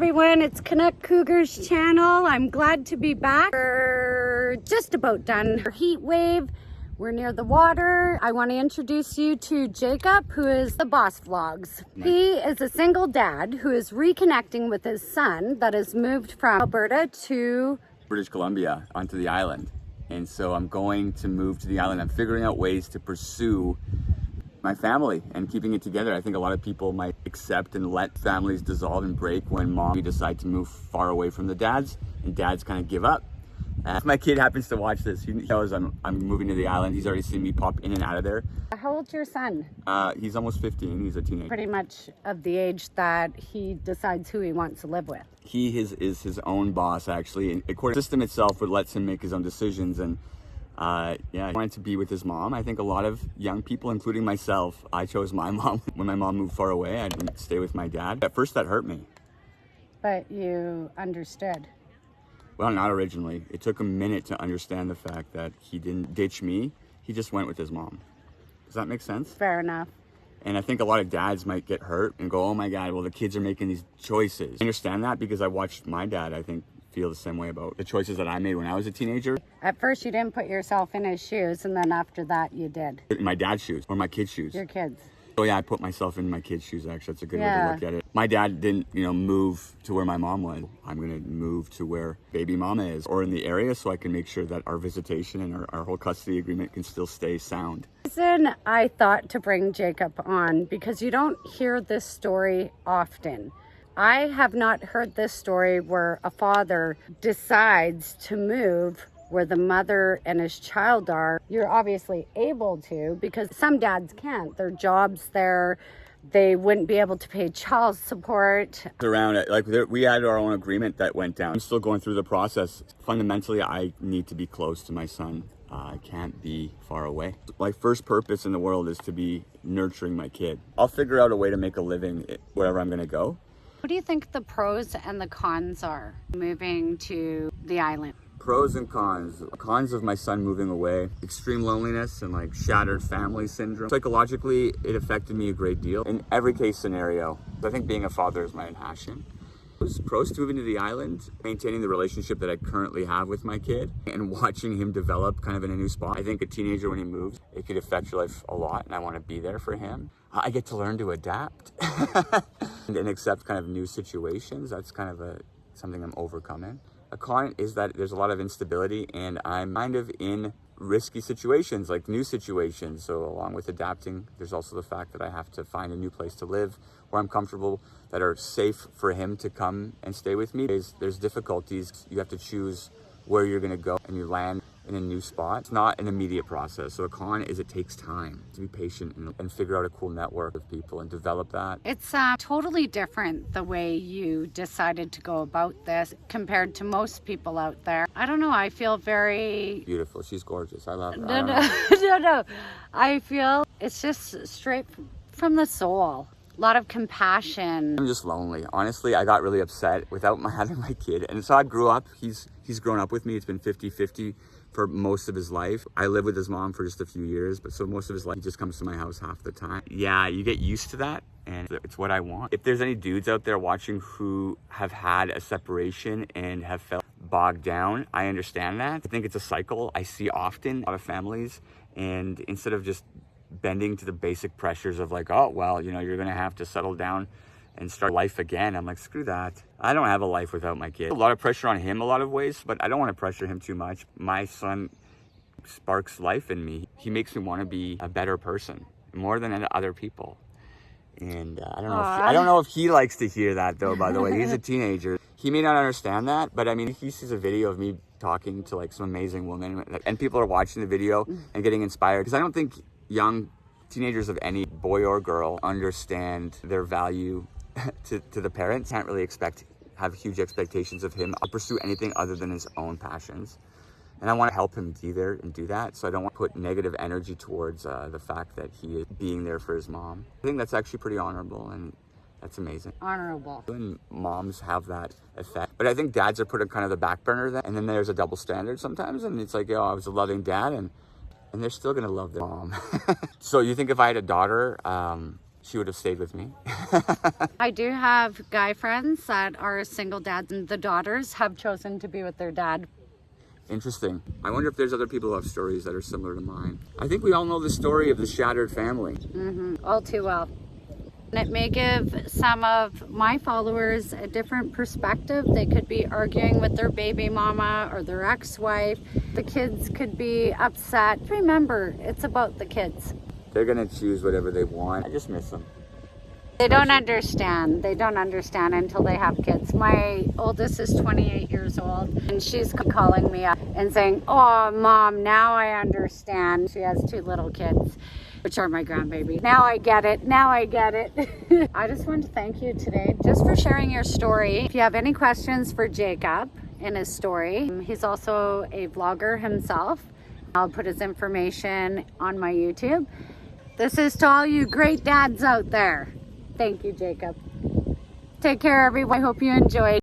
everyone, it's Canuck Cougars channel. I'm glad to be back. We're just about done our heat wave. We're near the water. I want to introduce you to Jacob, who is the Boss Vlogs. He is a single dad who is reconnecting with his son that has moved from Alberta to British Columbia onto the island. And so I'm going to move to the island. I'm figuring out ways to pursue my family and keeping it together. I think a lot of people might accept and let families dissolve and break when mom decide to move far away from the dads and dads kind of give up. If my kid happens to watch this, he knows I'm moving to the island. He's already seen me pop in and out of there. How old's your son? He's almost 15. He's a teenager. Pretty much of the age that he decides who he wants to live with. He is his own boss, actually. And the court system itself would let him make his own decisions. And I wanted to be with his mom. I think a lot of young people, including myself, I chose my mom. When my mom moved far away, I didn't stay with my dad. At first, that hurt me. But you understood. Well, not originally. It took a minute to understand the fact that he didn't ditch me. He just went with his mom. Does that make sense? Fair enough. And I think a lot of dads might get hurt and go, oh my God, well, the kids are making these choices. I understand that because I watched my dad, I think, feel the same way about the choices that I made when I was a teenager. At first you didn't put yourself in his shoes, and then after that you did. In my dad's shoes or my kids' shoes. Your kids. Oh yeah, I put myself in my kids' shoes, actually. That's a good way Yeah. to look at it. My dad didn't, move to where my mom was. I'm gonna move to where baby mama is or in the area so I can make sure that our visitation and our whole custody agreement can still stay sound. The reason I thought to bring Jacob on, because you don't hear this story often. I have not heard this story where a father decides to move where the mother and his child are. You're obviously able to, because some dads can't. Their job's there. They wouldn't be able to pay child support. Around it, we had our own agreement that went down. I'm still going through the process. Fundamentally, I need to be close to my son. I can't be far away. My first purpose in the world is to be nurturing my kid. I'll figure out a way to make a living wherever I'm gonna go. What do you think the pros and the cons are moving to the island? Pros and cons. Cons of my son moving away: extreme loneliness and shattered family syndrome. Psychologically, it affected me a great deal in every case scenario. I think being a father is my passion. Pros to moving to the island: maintaining the relationship that I currently have with my kid and watching him develop kind of in a new spot. I think a teenager, when he moves, it could affect your life a lot, and I want to be there for him. I get to learn to adapt and accept kind of new situations. That's kind of something I'm overcoming. A con is that there's a lot of instability and I'm kind of in risky situations, like new situations. So along with adapting, there's also the fact that I have to find a new place to live where I'm comfortable, that are safe for him to come and stay with me. There's difficulties. You have to choose where you're gonna go and you land in a new spot. It's not an immediate process. So a con is it takes time to be patient and figure out a cool network of people and develop that. It's totally different the way you decided to go about this compared to most people out there. I don't know, I feel very... Beautiful, she's gorgeous, I love her. No. I feel it's just straight from the soul. A lot of compassion. I'm just lonely. Honestly, I got really upset without having my kid. And so I grew up, he's grown up with me. It's been 50-50 for most of his life. I lived with his mom for just a few years, but so most of his life, he just comes to my house half the time. Yeah, you get used to that, and it's what I want. If there's any dudes out there watching who have had a separation and have felt bogged down, I understand that. I think it's a cycle I see often, a lot of families, and instead of just bending to the basic pressures of oh, well, you're gonna have to settle down and start life again. I'm like, screw that. I don't have a life without my kid. A lot of pressure on him a lot of ways, but I don't want to pressure him too much. My son sparks life in me. He makes me want to be a better person more than other people. And I don't know if he likes to hear that though, by the way. He's a teenager. He may not understand that, but I mean, he sees a video of me talking to some amazing woman and people are watching the video and getting inspired, because I don't think young teenagers of any boy or girl understand their value to the parents. Can't really have huge expectations of him. I'll pursue anything other than his own passions. And I want to help him be there and do that. So I don't want to put negative energy towards the fact that he is being there for his mom. I think that's actually pretty honorable and that's amazing. Honorable. And moms have that effect. But I think dads are put on kind of the back burner then. And then there's a double standard sometimes. And it's I was a loving dad and they're still going to love their mom. So you think if I had a daughter, she would have stayed with me. I do have guy friends that are single dads, and the daughters have chosen to be with their dad. Interesting. I wonder if there's other people who have stories that are similar to mine. I think we all know the story of the shattered family. All too well. And it may give some of my followers a different perspective. They could be arguing with their baby mama or their ex-wife. The kids could be upset. Remember, it's about the kids. They're gonna choose whatever they want. I just miss them. They don't understand. They don't understand until they have kids. My oldest is 28 years old, and she's calling me up and saying, "Oh, Mom, now I understand." She has 2 little kids, which are my grandbaby. Now I get it. Now I get it. I just want to thank you today just for sharing your story. If you have any questions for Jacob and his story, he's also a vlogger himself. I'll put his information on my YouTube. This is to all you great dads out there. Thank you, Jacob. Take care, everyone. I hope you enjoyed.